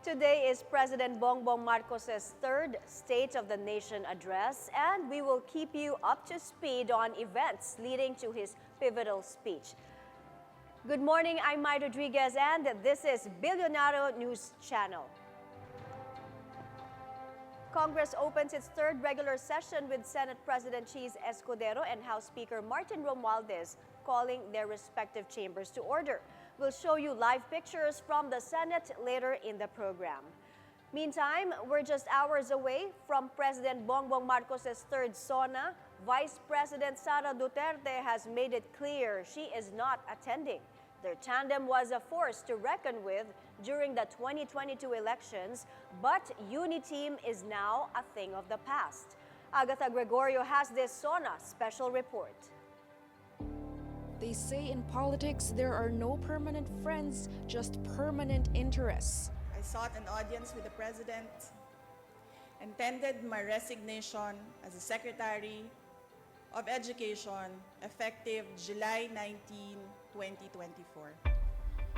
Today is President Bongbong Marcos's third State of the Nation address, and we will keep you up to speed on events leading to his pivotal speech. Good morning, I'm Mai Rodriguez, and this is Bilyonaryo News Channel. Congress opens its third regular session with Senate President Cheese Escudero and House Speaker Martin Romualdez calling their respective chambers to order. We'll show you live pictures from the Senate later in the program. Meantime, we're just hours away from President Bongbong Marcos's third SONA. Vice President Sara Duterte has made it clear she is not attending. Their tandem was a force to reckon with during the 2022 elections, but UniTeam is now a thing of the past. Agatha Gregorio has this SONA special report. They say in politics there are no permanent friends, just permanent interests. I sought an audience with the President and tendered my resignation as the Secretary of Education effective July 19, 2024.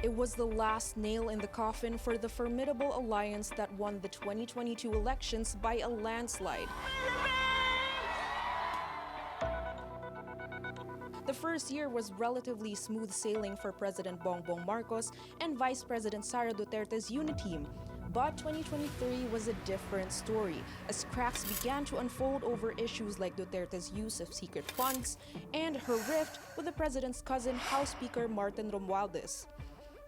It was the last nail in the coffin for the formidable alliance that won the 2022 elections by a landslide. The first year was relatively smooth sailing for President Bongbong Marcos and Vice President Sara Duterte's UniTeam. But 2023 was a different story as cracks began to unfold over issues like Duterte's use of secret funds and her rift with the president's cousin, House Speaker Martin Romualdez.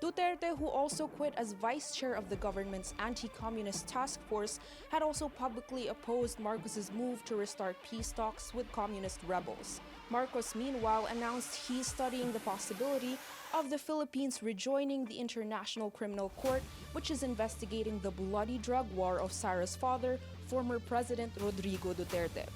Duterte, who also quit as vice chair of the government's anti-communist task force, had also publicly opposed Marcos's move to restart peace talks with communist rebels. Marcos, meanwhile, announced he's studying the possibility of the Philippines rejoining the International Criminal Court, which is investigating the bloody drug war of Sara's father, former President Rodrigo Duterte.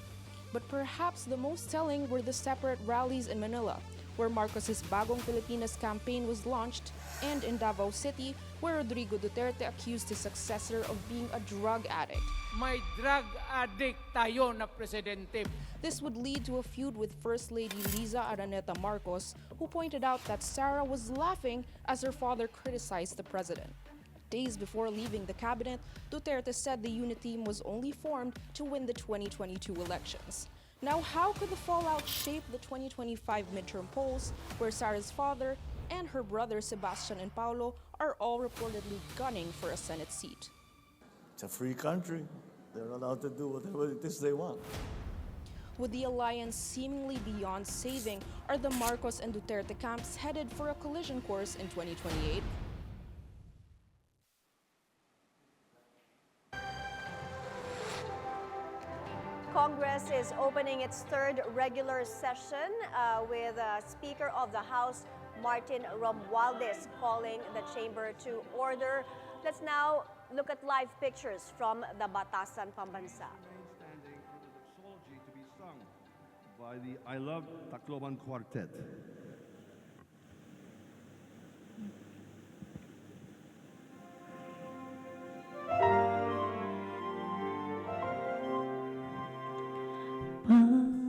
But perhaps the most telling were the separate rallies in Manila, where Marcos's Bagong Pilipinas campaign was launched, and in Davao City, where Rodrigo Duterte accused his successor of being a drug addict. May drug addict tayo na presidente. This would lead to a feud with First Lady Liza Araneta Marcos, who pointed out that Sara was laughing as her father criticized the president. Days before leaving the cabinet, Duterte said the UniTeam was only formed to win the 2022 elections. Now, how could the fallout shape the 2025 midterm polls, where Sara's father and her brothers Sebastian and Paulo are all reportedly gunning for a Senate seat? It's a free country. They're allowed to do whatever it is they want. With the alliance seemingly beyond saving, are the Marcos and Duterte camps headed for a collision course in 2028? Congress is opening its third regular session with Speaker of the House Martin Romualdez calling the chamber to order. Let's now look at live pictures from the Batasan Pambansa. Standing for the doxology to be sung by the I Love Tacloban Quartet. Panginoon,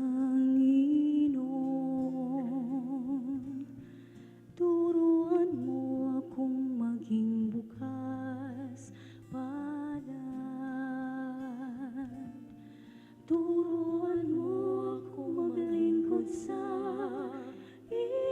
turuan mo akong maging bukas palad. Turuan mo akong maglingkod sa iyo.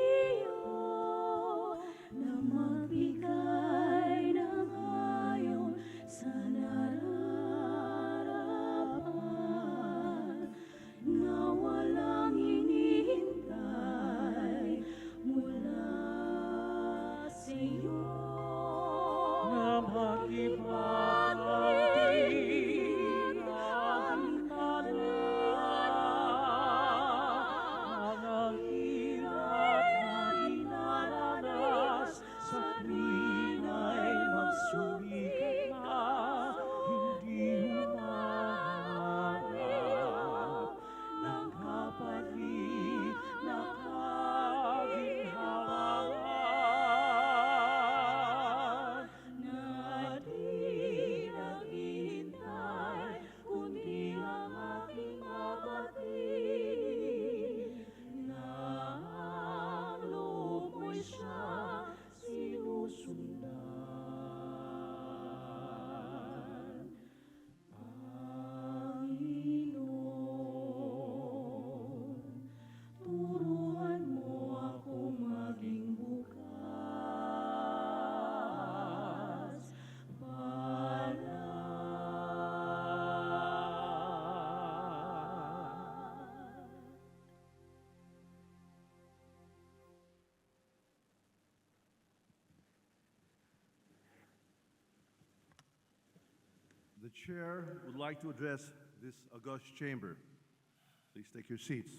The chair would like to address this august chamber. Please take your seats.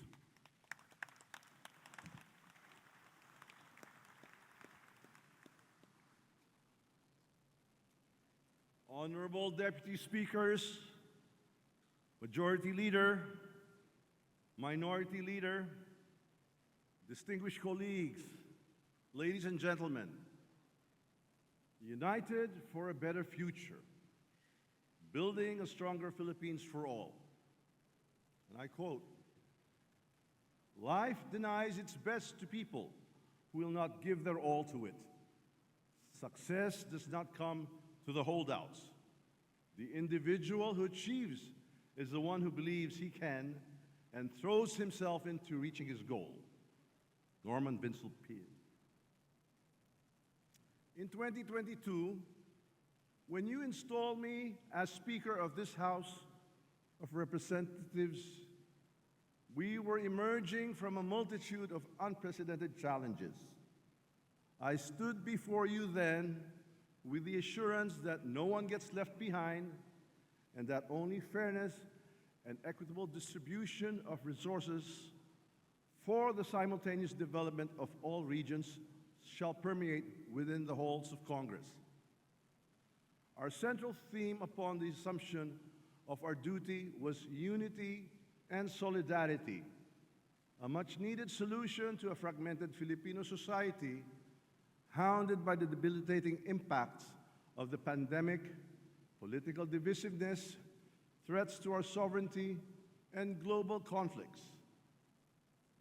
Honorable Deputy Speakers, Majority Leader, Minority Leader, distinguished colleagues, ladies and gentlemen, united for a better future, building a stronger Philippines for all. And I quote, "Life denies its best to people who will not give their all to it. Success does not come to the holdouts. The individual who achieves is the one who believes he can and throws himself into reaching his goal." Norman Vincent Peale. In 2022, when you installed me as Speaker of this House of Representatives, we were emerging from a multitude of unprecedented challenges. I stood before you then with the assurance that no one gets left behind and that only fairness and equitable distribution of resources for the simultaneous development of all regions shall permeate within the halls of Congress. Our central theme upon the assumption of our duty was unity and solidarity, a much-needed solution to a fragmented Filipino society hounded by the debilitating impacts of the pandemic, political divisiveness, threats to our sovereignty, and global conflicts.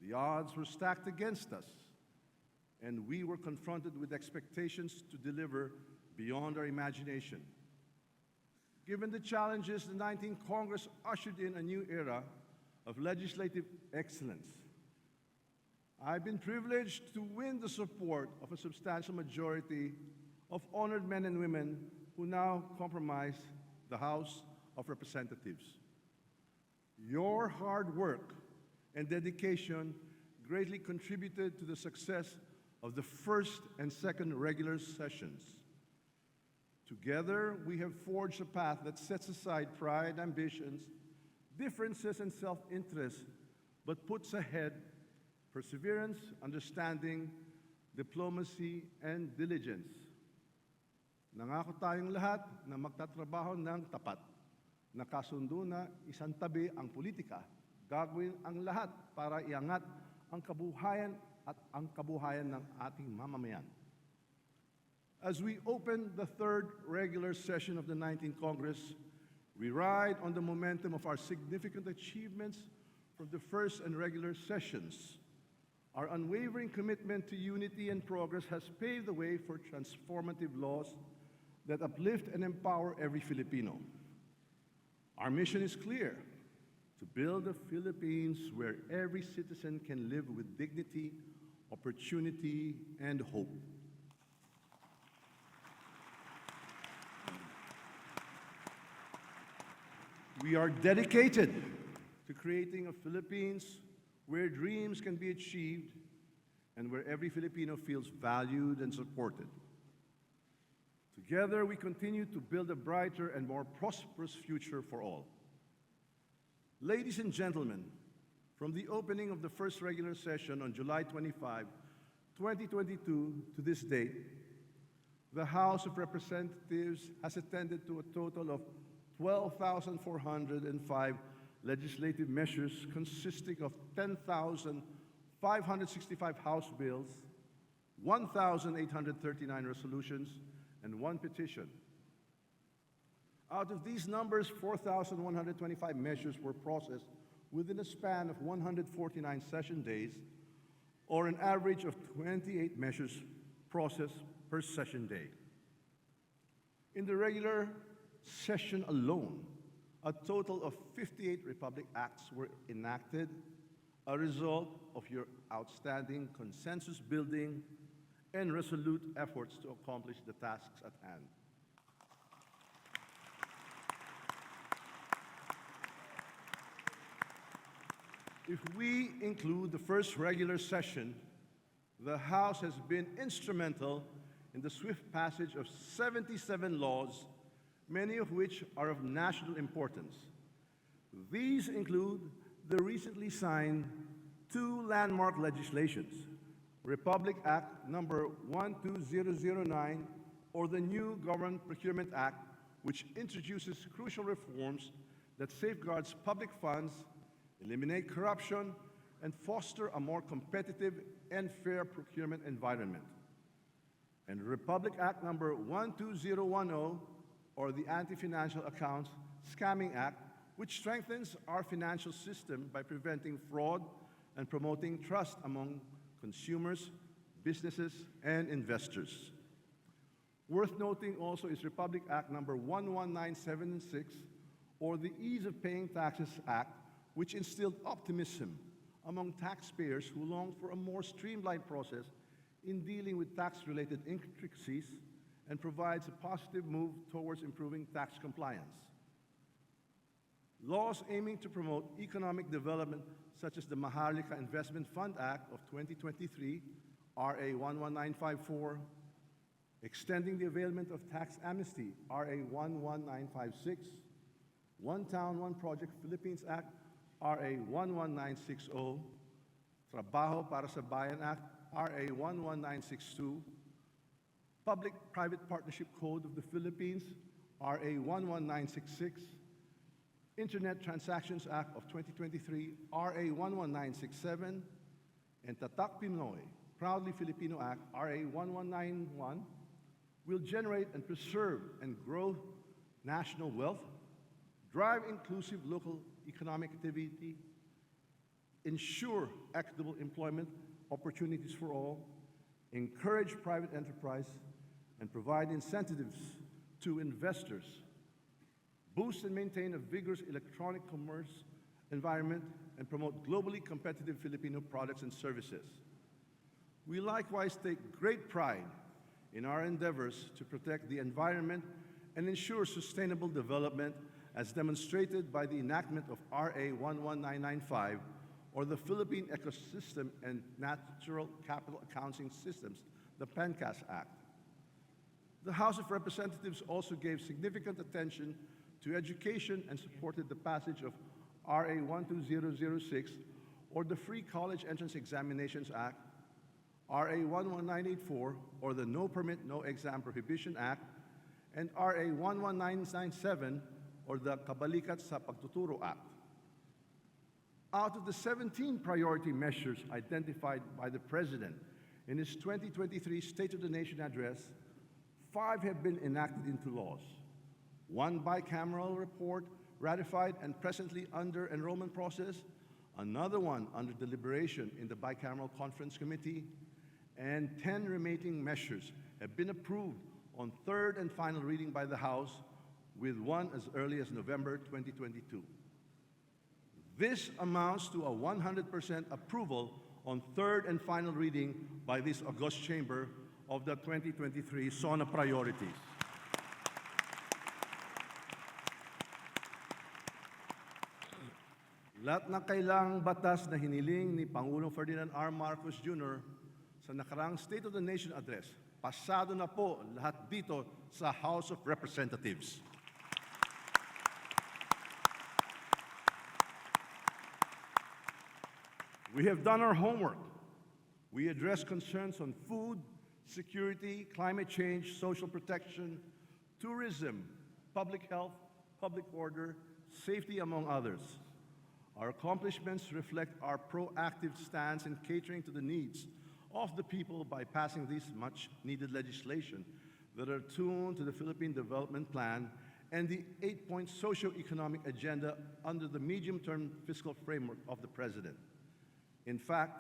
The odds were stacked against us, and we were confronted with expectations to deliver beyond our imagination. Given the challenges, the 19th Congress ushered in a new era of legislative excellence. I've been privileged to win the support of a substantial majority of honored men and women who now comprise the House of Representatives. Your hard work and dedication greatly contributed to the success of the first and second regular sessions. Together, we have forged a path that sets aside pride, ambitions, differences, and self-interest, but puts ahead perseverance, understanding, diplomacy, and diligence. Nangako tayong lahat na magtatrabaho ng tapat. Nakasundo na isang tabi ang politika. Gagawin ang lahat para iangat ang kabuhayan at ang kabuhayan ng ating mamamayan. As we open the third regular session of the 19th Congress, we ride on the momentum of our significant achievements from the first and regular sessions. Our unwavering commitment to unity and progress has paved the way for transformative laws that uplift and empower every Filipino. Our mission is clear: to build a Philippines where every citizen can live with dignity, opportunity, and hope. We are dedicated to creating a Philippines where dreams can be achieved and where every Filipino feels valued and supported. Together, we continue to build a brighter and more prosperous future for all. Ladies and gentlemen, from the opening of the first regular session on July 25, 2022 to this date, the House of Representatives has attended to a total of 12,405 legislative measures consisting of 10,565 House bills, 1,839 resolutions, and 1 petition. Out of these numbers, 4,125 measures were processed within a span of 149 session days, or an average of 28 measures processed per session day. In the regular session alone, a total of 58 Republic Acts were enacted, a result of your outstanding consensus building and resolute efforts to accomplish the tasks at hand. If we include the first regular session, the House has been instrumental in the swift passage of 77 laws many of which are of national importance. These include the recently signed two landmark legislations, Republic Act number 12009, or the new Government Procurement Act, which introduces crucial reforms that safeguards public funds, eliminate corruption, and foster a more competitive and fair procurement environment. And Republic Act number 12010, or the Anti-Financial Accounts Scamming Act, which strengthens our financial system by preventing fraud and promoting trust among consumers, businesses, and investors. Worth noting also is Republic Act number 11976, or the Ease of Paying Taxes Act, which instilled optimism among taxpayers who longed for a more streamlined process in dealing with tax-related intricacies and provides a positive move towards improving tax compliance. Laws aiming to promote economic development, such as the Maharlika Investment Fund Act of 2023, RA 11954, extending the availment of tax amnesty, RA 11956, One Town, One Project Philippines Act, RA 11960, Trabajo para sa Bayan Act, RA 11962, Public-Private Partnership Code of the Philippines, RA 11966, Internet Transactions Act of 2023, RA 11967, and Tatak Pinoy, Proudly Filipino Act, RA 1191, will generate and preserve and grow national wealth, drive inclusive local economic activity, ensure equitable employment opportunities for all, encourage private enterprise, and provide incentives to investors, boost and maintain a vigorous electronic commerce environment, and promote globally competitive Filipino products and services. We likewise take great pride in our endeavors to protect the environment and ensure sustainable development, as demonstrated by the enactment of RA 11995, or the Philippine Ecosystem and Natural Capital Accounting Systems, the PENCAS Act. The House of Representatives also gave significant attention to education and supported the passage of RA 12006, or the Free College Entrance Examinations Act, RA 11984, or the No Permit, No Exam Prohibition Act, and RA 11997, or the Kabalikat sa Pagtuturo Act. Out of the 17 priority measures identified by the President in his 2023 State of the Nation address, 5 have been enacted into laws. 1 bicameral report ratified and presently under enrollment process, another one under deliberation in the Bicameral Conference Committee, and 10 remaining measures have been approved on third and final reading by the House, with one as early as November 2022. This amounts to a 100% approval on third and final reading by this august chamber of the 2023 SONA priorities. Lahat ng kailangang batas na hiniling ni Pangulong Ferdinand R. Marcos Jr. sa nakarang State of the Nation address, pasado na po lahat dito sa House of Representatives. We have done our homework. We address concerns on food, security, climate change, social protection, tourism, public health, public order, safety, among others. Our accomplishments reflect our proactive stance in catering to the needs of the people by passing this much-needed legislation that are tuned to the Philippine Development Plan and the 8-point socio-economic agenda under the medium-term fiscal framework of the President. In fact,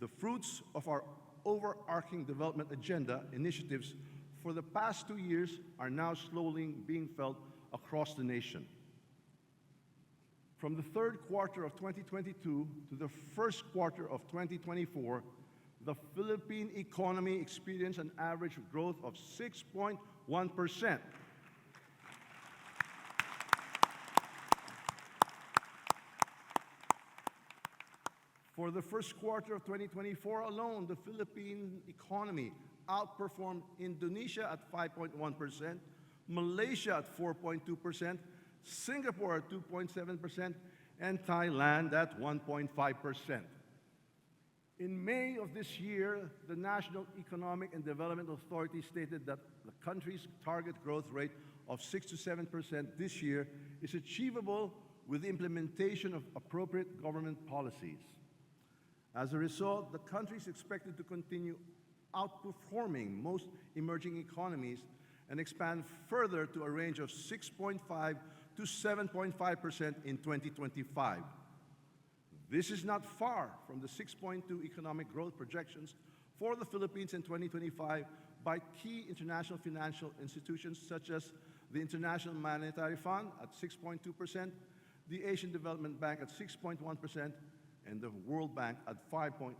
the fruits of our overarching development agenda initiatives for the past 2 years are now slowly being felt across the nation. From the third quarter of 2022 to the first quarter of 2024, the Philippine economy experienced an average growth of 6.1%. For the first quarter of 2024 alone, the Philippine economy outperformed Indonesia at 5.1%, Malaysia at 4.2%, Singapore at 2.7%, and Thailand at 1.5%. In May of this year, the National Economic and Development Authority stated that the country's target growth rate of 6 to 7% this year is achievable with the implementation of appropriate government policies. As a result, the country is expected to continue outperforming most emerging economies and expand further to a range of 6.5 to 7.5% in 2025. This is not far from the 6.2 economic growth projections for the Philippines in 2025 by key international financial institutions such as the International Monetary Fund at 6.2%, the Asian Development Bank at 6.1%, and the World Bank at 5.9%.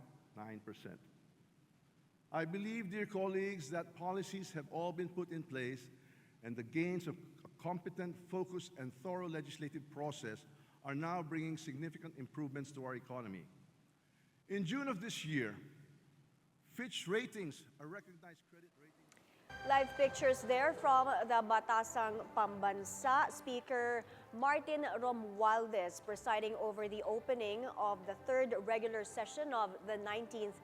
I believe, dear colleagues, that policies have all been put in place and the gains of a competent, focused, and thorough legislative process are now bringing significant improvements to our economy. In June of this year, Fitch Ratings, a recognized credit rating. Live pictures there from the Batasang Pambansa. Speaker Martin Romualdez presiding over the opening of the third regular session of the 19th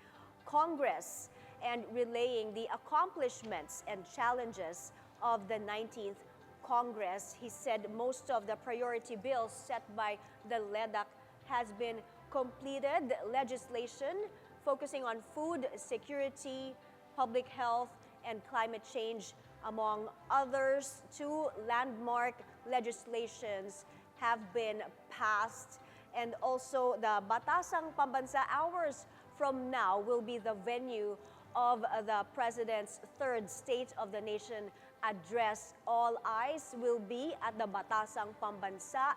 Congress and relaying the accomplishments and challenges of the 19th Congress. He said most of the priority bills set by the LEDAC has been completed. Legislation focusing on food security, public health, and climate change, among others. Two landmark legislations have been passed. And also the Batasang Pambansa hours from now will be the venue of the President's third State of the Nation address. All eyes will be at the Batasang Pambansa.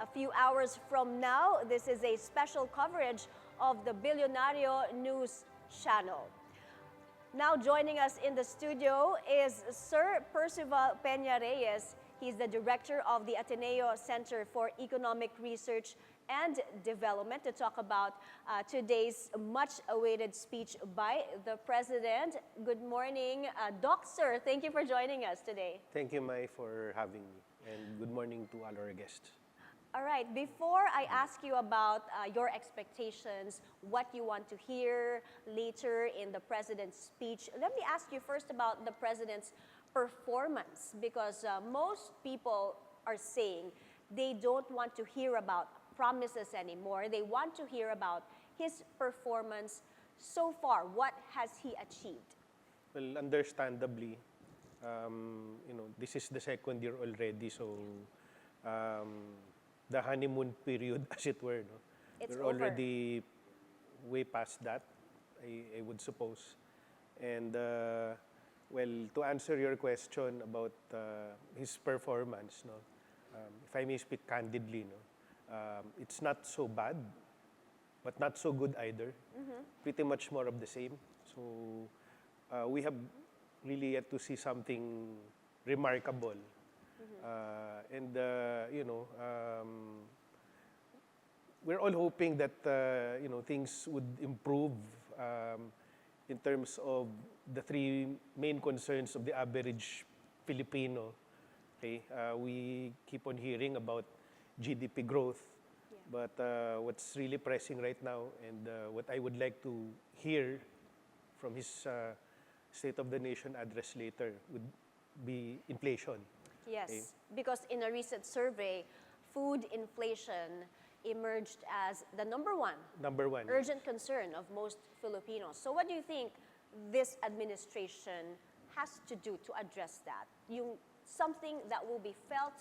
A few hours from now, this is a special coverage of the Bilyonaryo News Channel. Now joining us in the studio is Sir Percival Peña-Reyes. He's the director of the Ateneo Center for Economic Research and Development to talk about today's much-awaited speech by the President. Good morning, Doc, sir. Thank you for joining us today. Thank you, Mai, for having me. And good morning to all our guests. All right, before I ask you about your expectations, what you want to hear later in the President's speech, let me ask you first about the President's performance, because most people are saying they don't want to hear about promises anymore. They want to hear about his performance so far. What has he achieved? Well, understandably, this is the second year already, so the honeymoon period, as it were, no? It's We're over. already way past that, I would suppose. And, well, to answer your question about his performance, no, if I may speak candidly, no, it's not so bad, but not so good either. Pretty much more of the same. So we have really yet to see something remarkable. And, we're all hoping that, things would improve in terms of the three main concerns of the average Filipino. Okay? We keep on hearing about GDP growth, but what's really pressing right now and what I would like to hear from his State of the Nation address later would be inflation. Yes, Okay. because in a recent survey, food inflation emerged as the number one urgent concern of most Filipinos. So what do you think this administration has to do to address that? Something that will be felt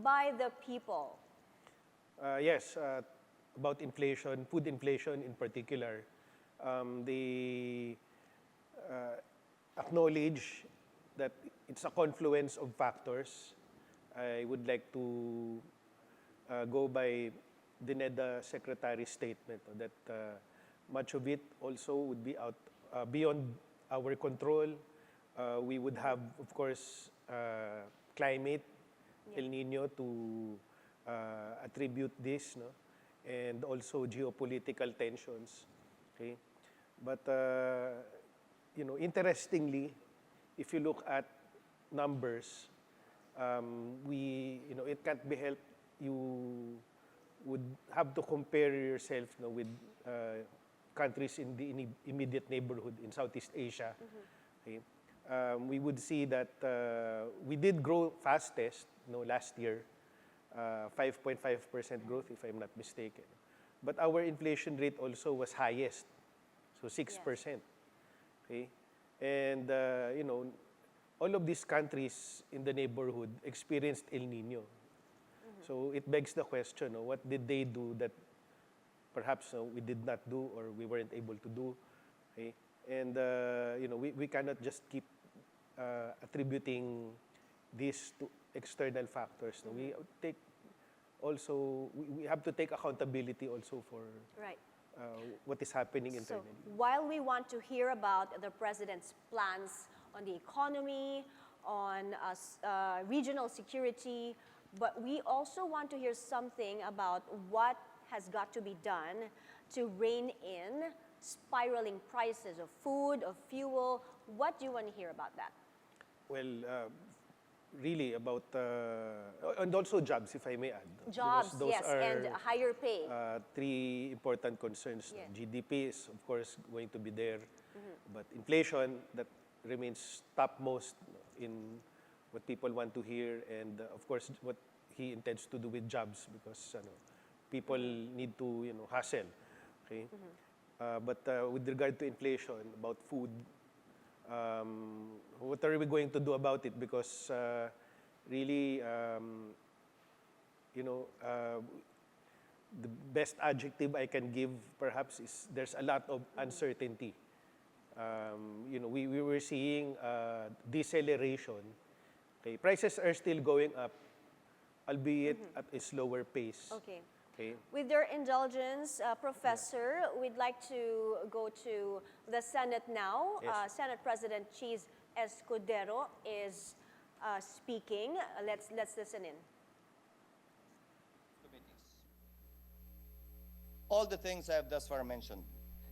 by the people. Yes, about inflation, food inflation in particular, they acknowledge that it's a confluence of factors. I would like to go by the NEDA Secretary's statement that much of it also would be beyond our control. We would have, of course, climate, El Nino to attribute this, no? And also geopolitical tensions. Okay? But, interestingly, if you look at numbers, it can't be helped. You would have to compare yourself, with countries in the immediate neighborhood in Southeast Asia. Okay? We would see that we did grow fastest, last year, 5.5% growth, if I'm not mistaken. But our inflation rate also was highest, so 6%. Okay, and all of these countries in the neighborhood experienced El Nino. So it begs the question: what did they do that perhaps we did not do or we weren't able to do? Okay, and we cannot just keep attributing this to external factors. No? We have to take accountability also for Right. what is happening So internally. while we want to hear about the president's plans on the economy, on regional security, but we also want to hear something about what has got to be done to rein in spiraling prices of food, of fuel. What do you want to hear about that? Well, really about, and also jobs, if I may add. Jobs, Because those yes, are, and higher pay. three important concerns. Yeah. GDP is, of course, going to be there, but inflation, that remains topmost in what people want to hear, and of course, what he intends to do with jobs, because people need to hustle. Okay, but with regard to inflation, about food, what are we going to do about it? Because really, the best adjective I can give perhaps is there's a lot of uncertainty. We were seeing deceleration. Okay, prices are still going up, albeit at a slower pace. Okay. Okay. With your indulgence, Professor, we'd like to go to the Senate now. Yes. Senate President Cheese Escudero is speaking. Let's listen in. Committees. All the things I have thus far mentioned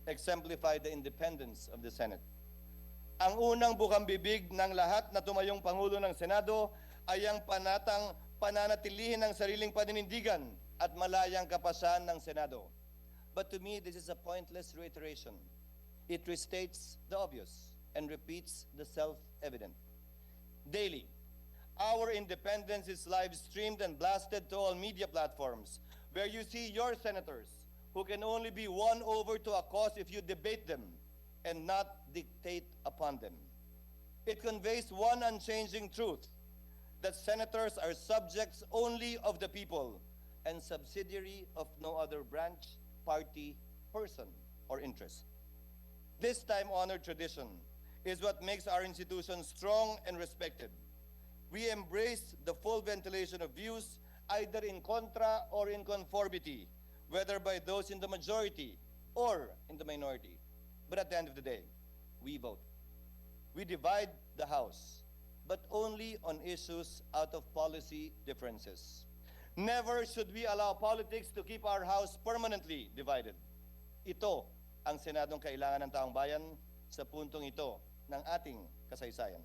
exemplify the independence of the Senate. Ang unang bukang bibig ng lahat na tumayong Pangulo ng Senado ay ang pananatilihin ng sariling paninindigan at malayang kapasan ng Senado. But to me, this is a pointless reiteration. It restates the obvious and repeats the self-evident. Daily, our independence is live-streamed and blasted to all media platforms, where you see your senators, who can only be won over to a cause if you debate them and not dictate upon them. It conveys one unchanging truth, that senators are subjects only of the people and subsidiary of no other branch, party, person, or interest. This time-honored tradition is what makes our institution strong and respected. We embrace the full ventilation of views, either in contra or in conformity, whether by those in the majority or in the minority. But at the end of the day, we vote. We divide the House, but only on issues out of policy differences. Never should we allow politics to keep our House permanently divided. Ito ang Senadong kailangan ng taong bayan sa puntong ito ng ating kasaysayan.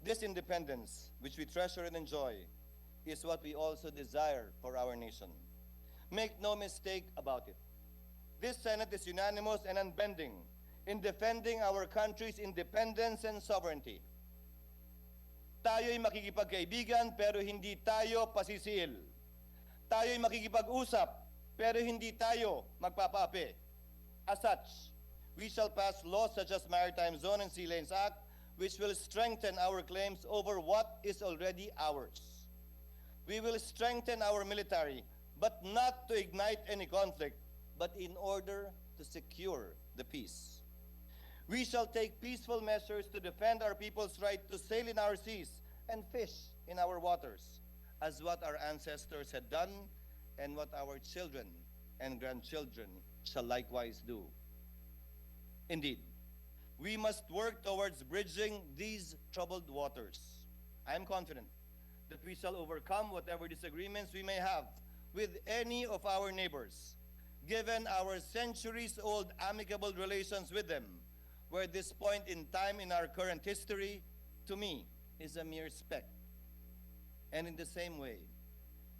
This independence, which we treasure and enjoy, is what we also desire for our nation. Make no mistake about it. This Senate is unanimous and unbending in defending our country's independence and sovereignty. Tayo'y makikipagkaibigan pero hindi tayo pasisiil. Tayo'y makikipag-usap pero hindi tayo magpapaapi. As such, we shall pass laws such as Maritime Zone and Sea Lanes Act, which will strengthen our claims over what is already ours. We will strengthen our military, but not to ignite any conflict, but in order to secure the peace. We shall take peaceful measures to defend our people's right to sail in our seas and fish in our waters, as what our ancestors had done and what our children and grandchildren shall likewise do. Indeed, we must work towards bridging these troubled waters. I am confident that we shall overcome whatever disagreements we may have with any of our neighbors, given our centuries-old amicable relations with them, where this point in time in our current history, to me, is a mere speck. And in the same way,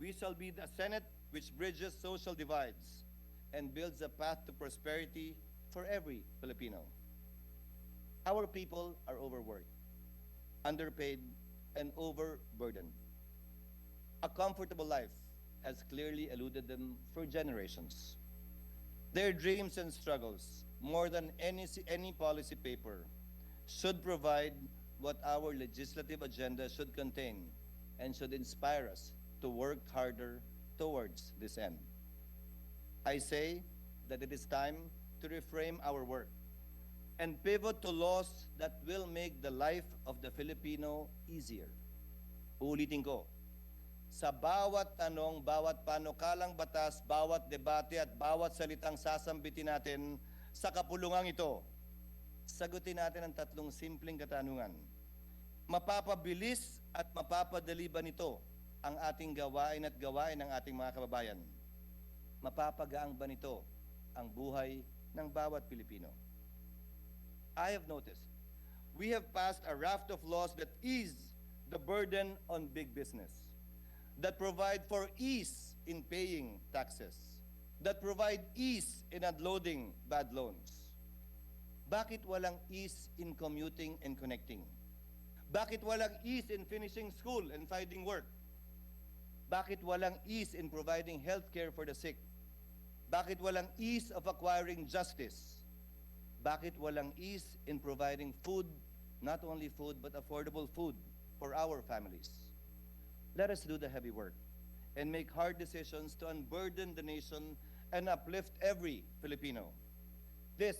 we shall be the Senate which bridges social divides and builds a path to prosperity for every Filipino. Our people are overworked, underpaid, and overburdened. A comfortable life has clearly eluded them for generations. Their dreams and struggles, more than any policy paper, should provide what our legislative agenda should contain and should inspire us to work harder towards this end. I say that it is time to reframe our work and pivot to laws that will make the life of the Filipino easier. Uulitin ko, sa bawat tanong, bawat panukalang batas, bawat debate at bawat salitang sasambitin natin sa kapulungang ito, sagutin natin ang tatlong simpleng katanungan. Mapapabilis at mapapadali ba nito ang ating gawain at gawain ng ating mga kababayan? Mapapagaang ba nito ang buhay ng bawat Pilipino? I have noticed, we have passed a raft of laws that ease the burden on big business, that provide for ease in paying taxes, that provide ease in unloading bad loans. Bakit walang ease in commuting and connecting? Bakit walang ease in finishing school and finding work? Bakit walang ease in providing health care for the sick? Bakit walang ease of acquiring justice? Bakit walang ease in providing food, not only food, but affordable food for our families? Let us do the heavy work and make hard decisions to unburden the nation and uplift every Filipino. This,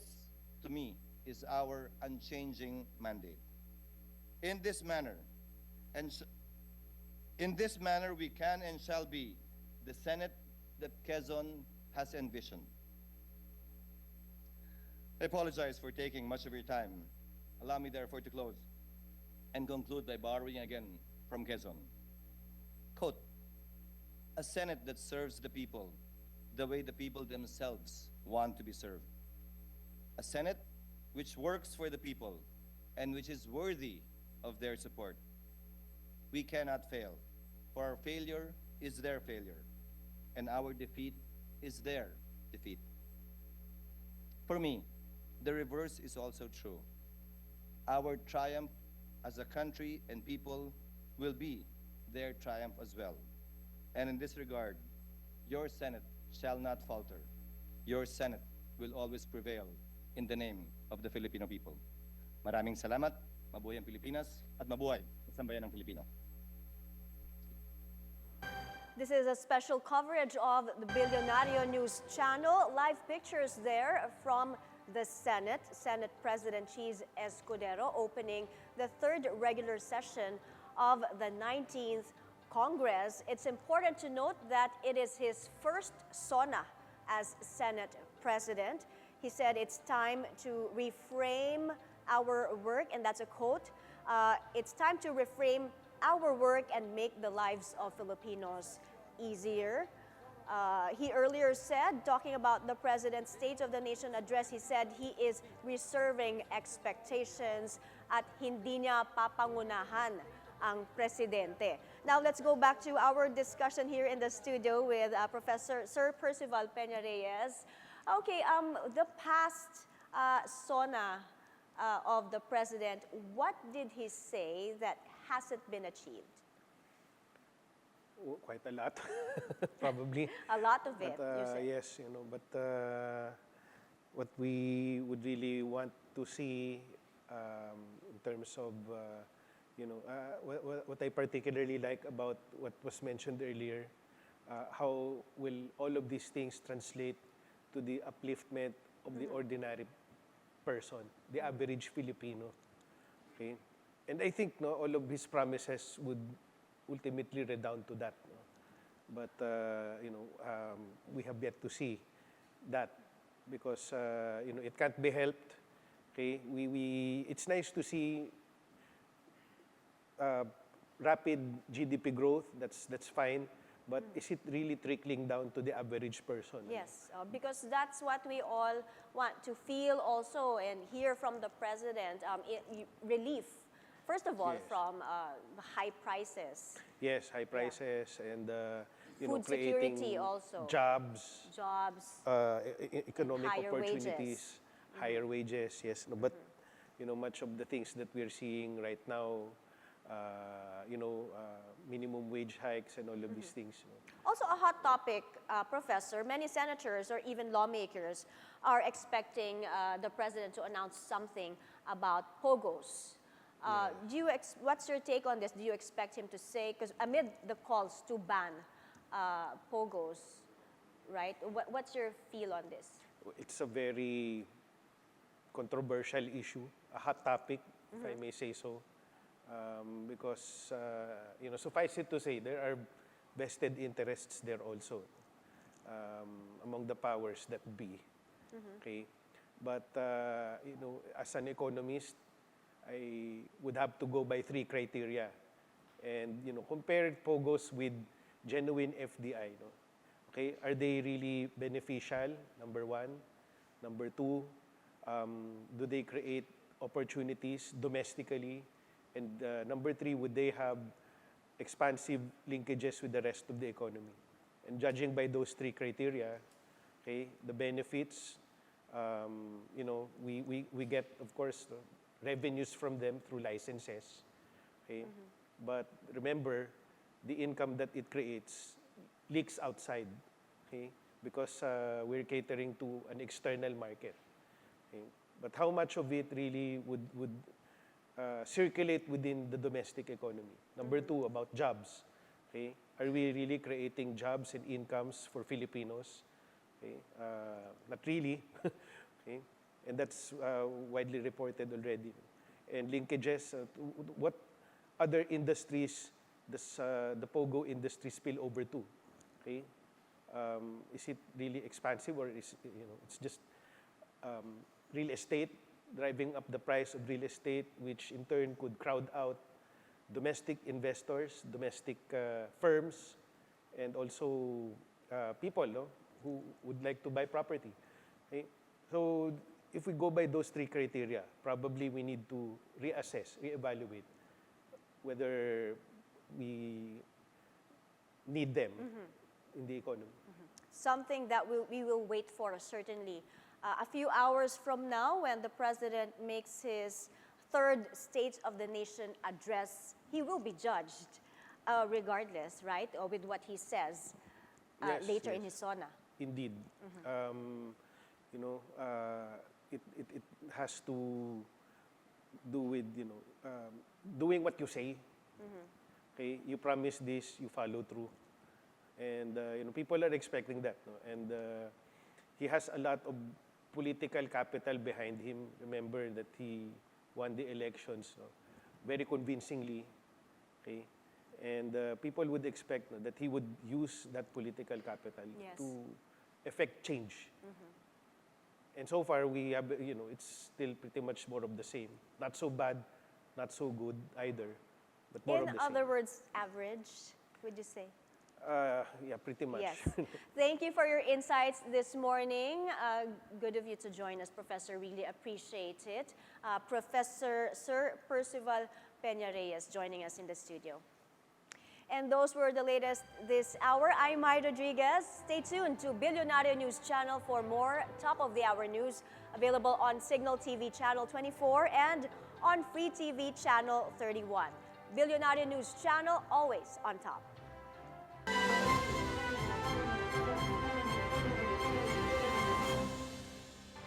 to me, is our unchanging mandate. In this manner, we can and shall be the Senate that Quezon has envisioned. I apologize for taking much of your time. Allow me therefore to close and conclude by borrowing again from Quezon. Quote, a Senate that serves the people the way the people themselves want to be served. A Senate which works for the people and which is worthy of their support. We cannot fail, for our failure is their failure, and our defeat is their defeat. For me, the reverse is also true. Our triumph as a country and people will be their triumph as well. And in this regard, your Senate shall not falter. Your Senate will always prevail in the name of the Filipino people. Maraming salamat, mabuhay ang Pilipinas, at mabuhay ang sambayan ng Pilipino. This is a special coverage of the Bilyonaryo News Channel. Live pictures there from the Senate. Senate President Cheese Escudero opening the third regular session of the 19th Congress. It's important to note that it is his first SONA as Senate President. He said it's time to reframe our work, and that's a quote. It's time to reframe our work and make the lives of Filipinos easier. He earlier said, talking about the President's State of the Nation address, he said he is reserving expectations at hindi niya papangunahan ang presidente. Now let's go back to our discussion here in the studio with Professor Sir Percival Peña-Reyes. Okay, the past SONA of the President, what did he say that hasn't been achieved? Oh, quite a lot, probably. A lot of it, But, you said. yes, but what we would really want to see in terms of, what I particularly like about what was mentioned earlier, how will all of these things translate to the upliftment of the ordinary person, the average Filipino. Okay? And I think all of his promises would ultimately redound to that. But, we have yet to see that because, it can't be helped. Okay? It's nice to see rapid GDP growth, that's fine. But is it really trickling down to the average person? Yes, because that's what we all want to feel also and hear from the President, relief First of all, Yes. from high prices, Yes, high prices and Food creating security also. jobs, jobs, economic higher opportunities, higher wages. Yes, no, but much of the things that we're seeing right now, minimum wage hikes and all of these things. Also a hot topic, Professor. Many senators or even lawmakers are expecting the president to announce something about pogos. What's your take on this? Do you expect him to say, because amid the calls to ban pogos, right? What's your feel on this? It's a very controversial issue, a hot topic, if I may say so. Because, suffice it to say, there are vested interests there also among the powers that be. Okay? But, as an economist, I would have to go by 3 criteria. And, compare POGOs with genuine FDI. No? Okay? Are they really beneficial? Number 1. Number 2, do they create opportunities domestically? And number 3, would they have expansive linkages with the rest of the economy? And judging by those 3 criteria, okay, the benefits, we get, of course, revenues from them through licenses. Okay? But remember, the income that it creates leaks outside. Okay? Because we're catering to an external market. Okay? But how much of it really would circulate within the domestic economy? Number 2, about jobs. Okay? Are we really creating jobs and incomes for Filipinos? Okay? Not really. Okay? And that's widely reported already. And linkages, what other industries does the POGO industry spill over to? Okay? Is it really expansive, or is it's just real estate, driving up the price of real estate, which in turn could crowd out domestic investors, domestic firms, and also people who would like to buy property. Okay? So if we go by those 3 criteria, probably we need to reassess, reevaluate whether we need them in the economy. Something that we will wait for, certainly. A few hours from now, when the president makes his 3rd State of the Nation address, he will be judged regardless, right? Or with what he says later in his SONA. Indeed. It has to do with, doing what you say. Okay? You promise this, you follow through. And, people are expecting that. No? And he has a lot of political capital behind him. Remember that he won the elections very convincingly. Okay? And people would expect that he would use that political capital to effect change. And so far, we have, it's still pretty much more of the same. Not so bad, not so good either, but more of the same. In other words, average, would you say? Yeah, pretty much. Yes. Thank you for your insights this morning. Good of you to join us, Professor. Really appreciate it. Professor Sir Percival Peña-Reyes joining us in the studio. And those were the latest this hour. I'm Mai Rodriguez. Stay tuned to Bilyonaryo News Channel for more top-of-the-hour news available on Signal TV Channel 24 and on Free TV Channel 31. Bilyonaryo News Channel, always on top.